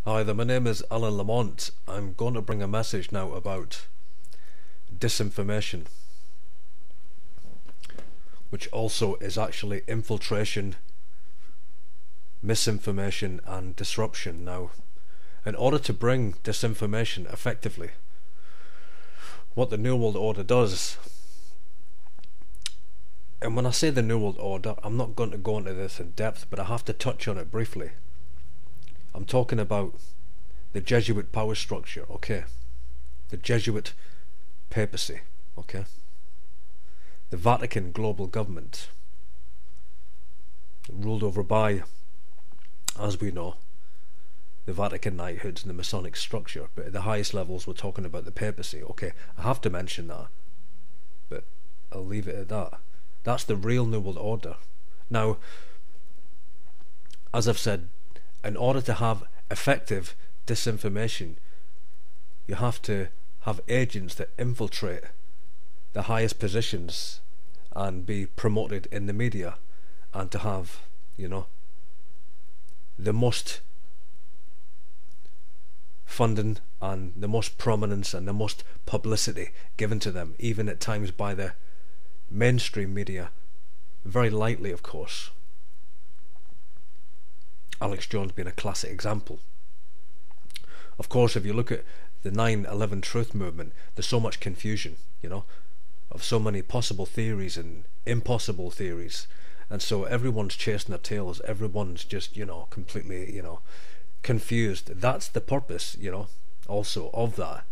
Hi there, my name is Alan Lamont. I'm going to bring a message now about disinformation, which also is actually infiltration, misinformation and disruption. Now, in order to bring disinformation effectively, what the New World Order does, and when I say the New World Order, I'm not going to go into this in depth, but I have to touch on it briefly. I'm talking about the Jesuit power structure, okay? The Jesuit papacy, okay? The Vatican global government, ruled over by, as we know, the Vatican knighthoods and the Masonic structure, but at the highest levels we're talking about the papacy, okay? I have to mention that, but I'll leave it at that. That's the real New World Order. Now, as I've said, in order to have effective disinformation, you have to have agents that infiltrate the highest positions and be promoted in the media, and to have, the most funding and the most prominence and the most publicity given to them, even at times by the mainstream media, very lightly, of course. Alex Jones being a classic example. Of course, if you look at the 9/11 truth movement, there's so much confusion, of so many possible theories and impossible theories, and so everyone's chasing their tails. Everyone's just, completely, confused. That's the purpose, also of that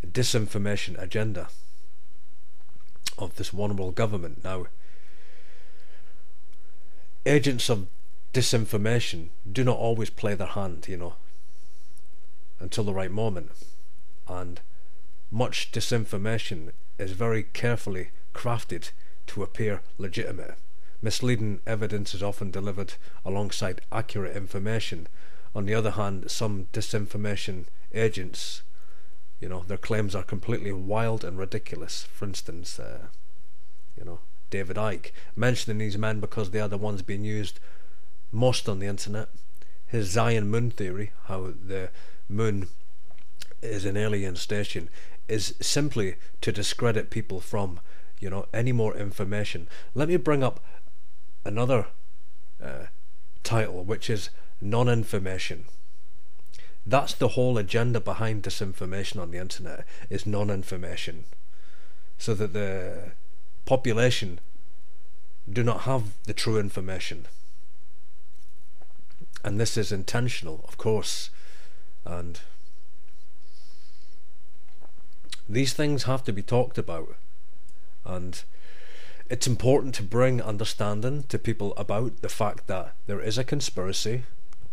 disinformation agenda of this one world government. Now, agents of disinformation do not always play their hand, until the right moment, and much disinformation is very carefully crafted to appear legitimate. Misleading evidence is often delivered alongside accurate information. On the other hand, some disinformation agents, their claims are completely wild and ridiculous. For instance, David Icke, mentioning these men because they are the ones being used most on the internet. His Zion moon theory, how the moon is an alien station, is simply to discredit people from, any more information. Let me bring up another title, which is non-information. That's the whole agenda behind disinformation on the internet, is non-information, so that the population do not have the true information. And this is intentional, of course, and these things have to be talked about, and it's important to bring understanding to people about the fact that there is a conspiracy,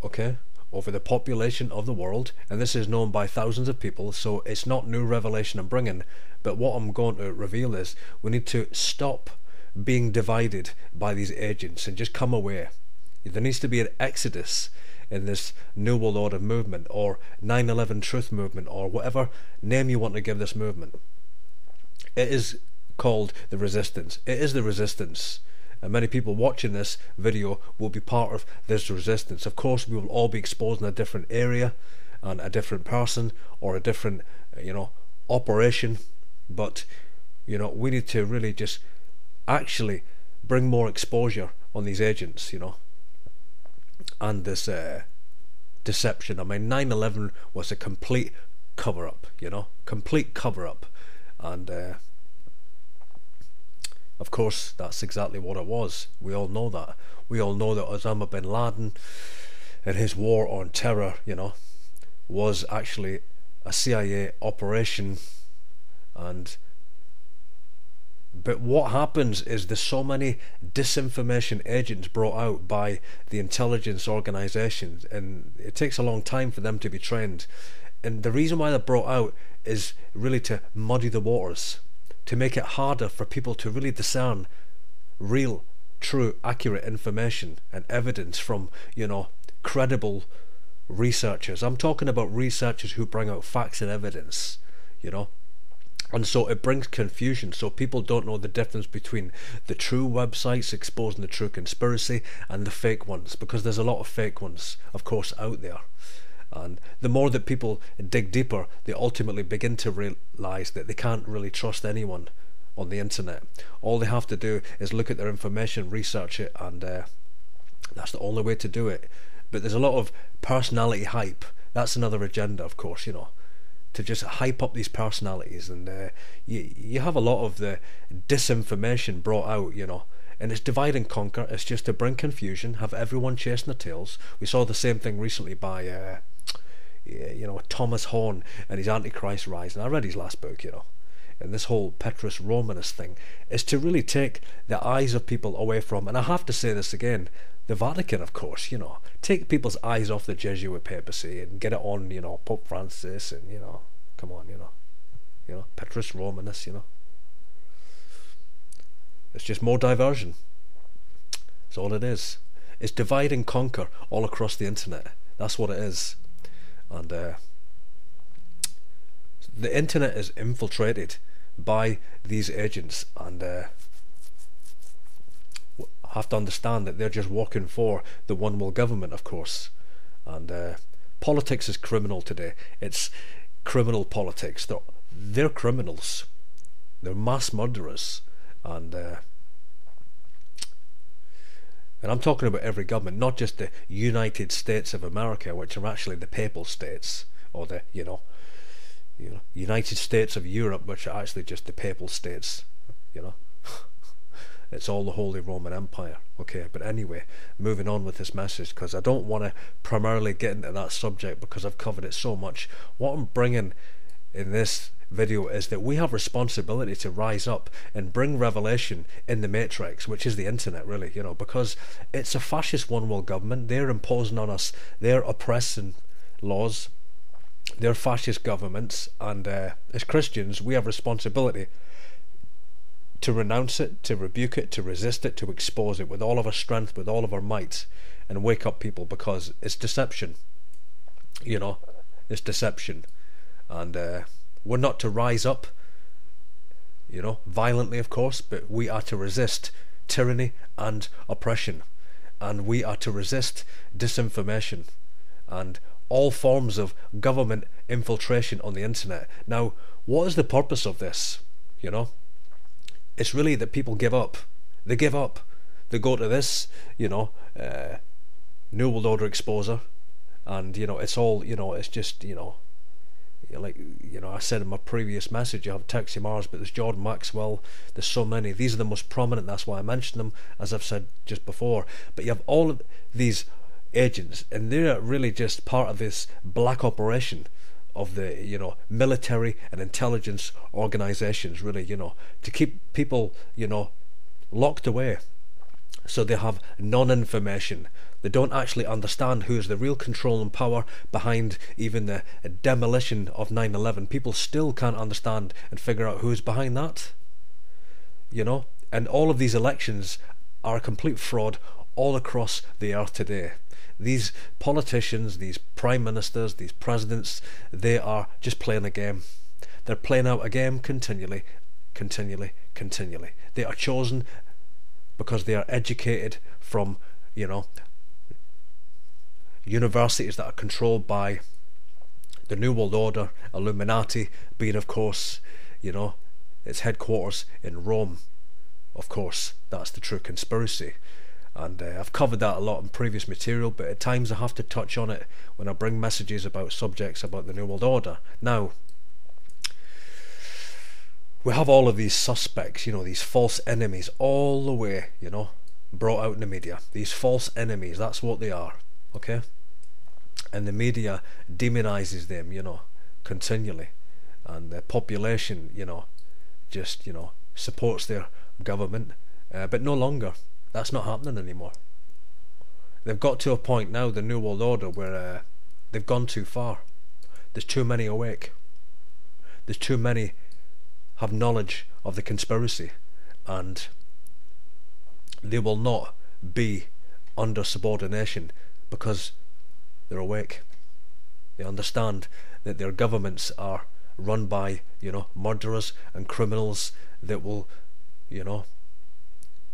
okay, over the population of the world, and this is known by thousands of people, so it's not new revelation I'm bringing. But what I'm going to reveal is we need to stop being divided by these agents and just come away. There needs to be an exodus in this New World Order movement, or 9/11 truth movement, or whatever name you want to give this movement. It is called the resistance. It is the resistance. And many people watching this video will be part of this resistance. Of course, we will all be exposed in a different area and a different person, or a different, operation. But, we need to really just actually bring more exposure on these agents, and this deception. I mean, 9/11 was a complete cover-up, complete cover-up. And of course, that's exactly what it was. We all know that. We all know that Osama bin Laden and his war on terror, was actually a CIA operation. But what happens is there's so many disinformation agents brought out by the intelligence organisations, and it takes a long time for them to be trained. And the reason why they're brought out is really to muddy the waters, to make it harder for people to really discern real, true, accurate information and evidence from, credible researchers. I'm talking about researchers who bring out facts and evidence, And so it brings confusion, so people don't know the difference between the true websites exposing the true conspiracy and the fake ones, because there's a lot of fake ones, of course, out there. And the more that people dig deeper, they ultimately begin to realise that they can't really trust anyone on the internet. All they have to do is look at their information, research it, and that's the only way to do it. But there's a lot of personality hype. That's another agenda, of course, to just hype up these personalities, and you have a lot of the disinformation brought out, and it's divide and conquer. It's just to bring confusion, have everyone chasing their tails. We saw the same thing recently by Thomas Horn and his Antichrist Rise, and I read his last book, and this whole Petrus Romanus thing is to really take the eyes of people away from, and I have to say this again, the Vatican, of course, take people's eyes off the Jesuit papacy and get it on, Pope Francis, and, come on, Petrus Romanus, It's just more diversion. That's all it is. It's divide and conquer all across the internet. That's what it is. And the internet is infiltrated by these agents, and have to understand that they're just working for the one world government, of course. And politics is criminal today. It's criminal politics. They're criminals. They're mass murderers. And I'm talking about every government, not just the United States of America, which are actually the papal states, or the United States of Europe, which are actually just the papal states. It's all the Holy Roman Empire. Okay, but anyway, moving on with this message, because I don't want to primarily get into that subject because I've covered it so much. What I'm bringing in this video is that we have responsibility to rise up and bring revelation in the matrix, which is the internet, really, because it's a fascist one world government. They're imposing on us their oppressing laws, their fascist governments, and as Christians we have responsibility to renounce it, to rebuke it, to resist it, to expose it with all of our strength, with all of our might, and wake up people, because it's deception. It's deception. And we're not to rise up, violently, of course, but we are to resist tyranny and oppression, and we are to resist disinformation and all forms of government infiltration on the internet. Now, what is the purpose of this? It's really that people give up. They give up. They go to this, New World Order exposer, and it's all, it's just, I said in my previous message, you have Texie Mars, but there's Jordan Maxwell, there's so many. These are the most prominent, that's why I mentioned them, as I've said just before. But you have all of these agents, and they're really just part of this black operation of the military and intelligence organizations, really, to keep people locked away, so they have non-information. They don't actually understand who is the real control and power behind even the demolition of 9/11. People still can't understand and figure out who's behind that, and all of these elections are a complete fraud all across the earth today. These politicians, these prime ministers, these presidents, they are just playing a game. They're playing out a game continually, continually, continually. They are chosen because they are educated from, universities that are controlled by the New World Order, Illuminati being, of course, its headquarters in Rome. Of course, that's the true conspiracy. And I've covered that a lot in previous material, but at times I have to touch on it when I bring messages about subjects about the New World Order. Now, we have all of these suspects, these false enemies all the way, brought out in the media. These false enemies, that's what they are, okay? And the media demonizes them, continually. And the population, just, supports their government, but no longer. That's not happening anymore. They've got to a point now, the New World Order, where they've gone too far. There's too many awake. There's too many have knowledge of the conspiracy, and they will not be under subordination because they're awake. They understand that their governments are run by, murderers and criminals that will,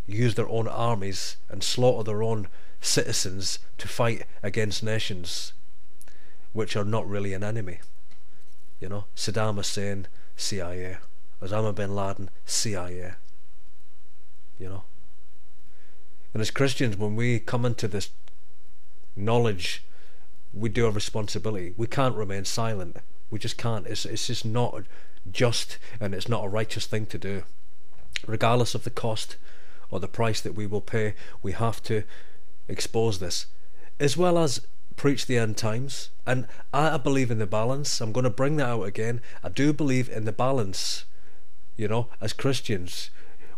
use their own armies and slaughter their own citizens to fight against nations which are not really an enemy. Saddam Hussein, CIA. Osama bin Laden, CIA. And as Christians, when we come into this knowledge, we do have responsibility. We can't remain silent. We just can't. It's just not just, and it's not a righteous thing to do. Regardless of the cost or the price that we will pay, we have to expose this, as well as preach the end times. And I believe in the balance. I'm going to bring that out again. I do believe in the balance. As Christians,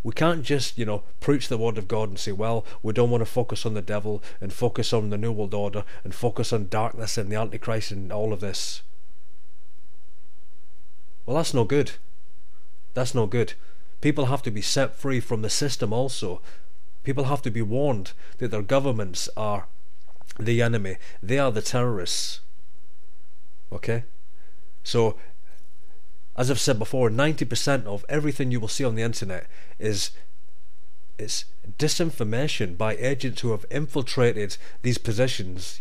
we can't just, preach the word of God and say, well, we don't want to focus on the devil and focus on the New World Order and focus on darkness and the Antichrist and all of this. Well, that's no good. That's no good. People have to be set free from the system also. People have to be warned that their governments are the enemy. They are the terrorists. Okay? So, as I've said before, 90% of everything you will see on the internet is disinformation by agents who have infiltrated these positions,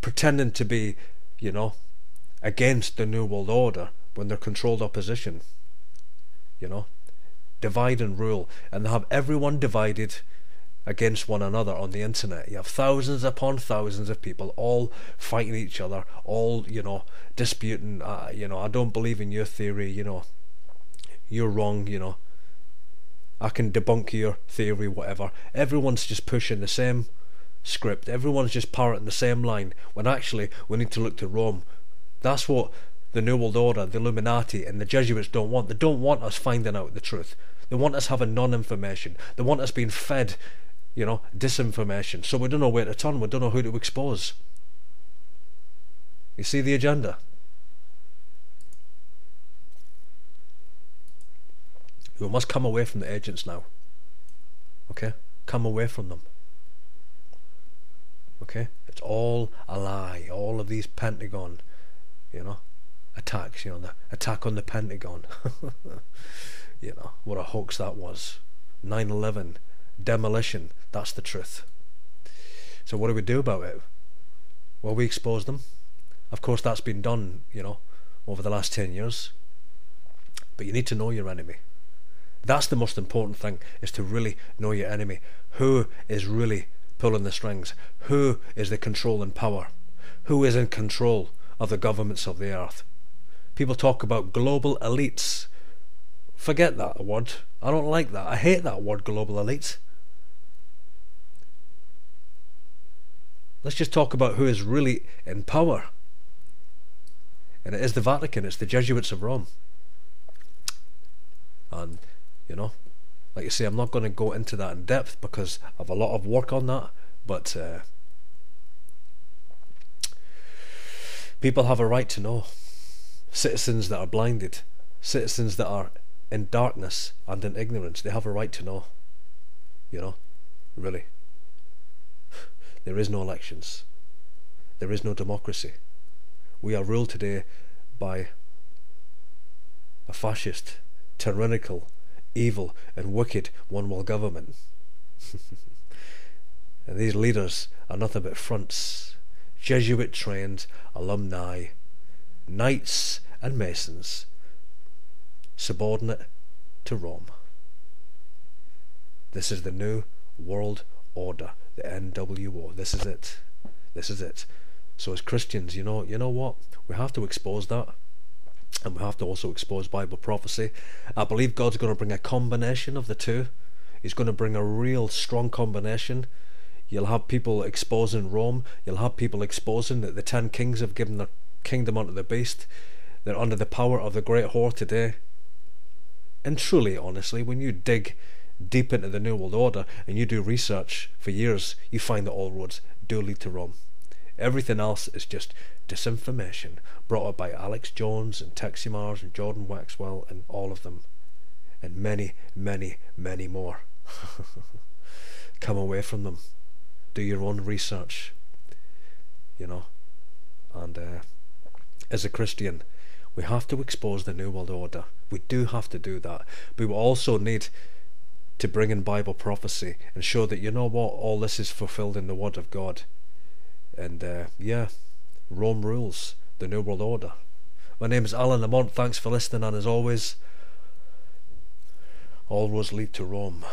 pretending to be, against the New World Order when they're controlled opposition. Divide and rule, and they have everyone divided against one another on the internet. You have thousands upon thousands of people all fighting each other, all disputing. I don't believe in your theory. You're wrong. I can debunk your theory, whatever. Everyone's just pushing the same script. Everyone's just parroting the same line. When actually we need to look to Rome. That's what the New World Order, the Illuminati, and the Jesuits don't want. They don't want us finding out the truth. They want us having non-information. They want us being fed disinformation. So we don't know where to turn. We don't know who to expose. You see the agenda? We must come away from the agents now. Okay? Come away from them. Okay? It's all a lie. All of these Pentagon, attacks, the attack on the Pentagon. What a hoax that was. 9/11. Demolition. That's the truth. So what do we do about it? Well, we expose them. Of course, that's been done, over the last 10 years. But you need to know your enemy. That's the most important thing, is to really know your enemy. Who is really pulling the strings? Who is the controlling power? Who is in control of the governments of the earth? People talk about global elites. Forget that word. I don't like that. I hate that word, global elite. Let's just talk about who is really in power. And it is the Vatican. It's the Jesuits of Rome. And, like I say, I'm not going to go into that in depth because I have a lot of work on that. But people have a right to know. Citizens that are blinded, citizens that are in darkness and in ignorance, they have a right to know. Really. There is no elections. There is no democracy. We are ruled today by a fascist, tyrannical, evil and wicked one-world government. And these leaders are nothing but fronts, Jesuit-trained alumni, knights and masons, subordinate to Rome. This is the New World Order, the NWO. This is it. This is it. So as Christians, you know what? We have to expose that. And we have to also expose Bible prophecy. I believe God's going to bring a combination of the two. He's going to bring a real strong combination. You'll have people exposing Rome. You'll have people exposing that the 10 kings have given their kingdom unto the beast. They're under the power of the great whore today. And truly, honestly, when you dig deep into the New World Order and you do research for years, you find that all roads do lead to Rome. Everything else is just disinformation brought up by Alex Jones and Texie Mars and Jordan Waxwell and all of them, and many, many, many more. Come away from them. Do your own research. And as a Christian, We have to expose the New World Order. We do have to do that. But we also need to bring in Bible prophecy and show that, you know what, all this is fulfilled in the Word of God. And Rome rules, the New World Order. My name is Alan Lamont. Thanks for listening, and as always, all roads lead to Rome.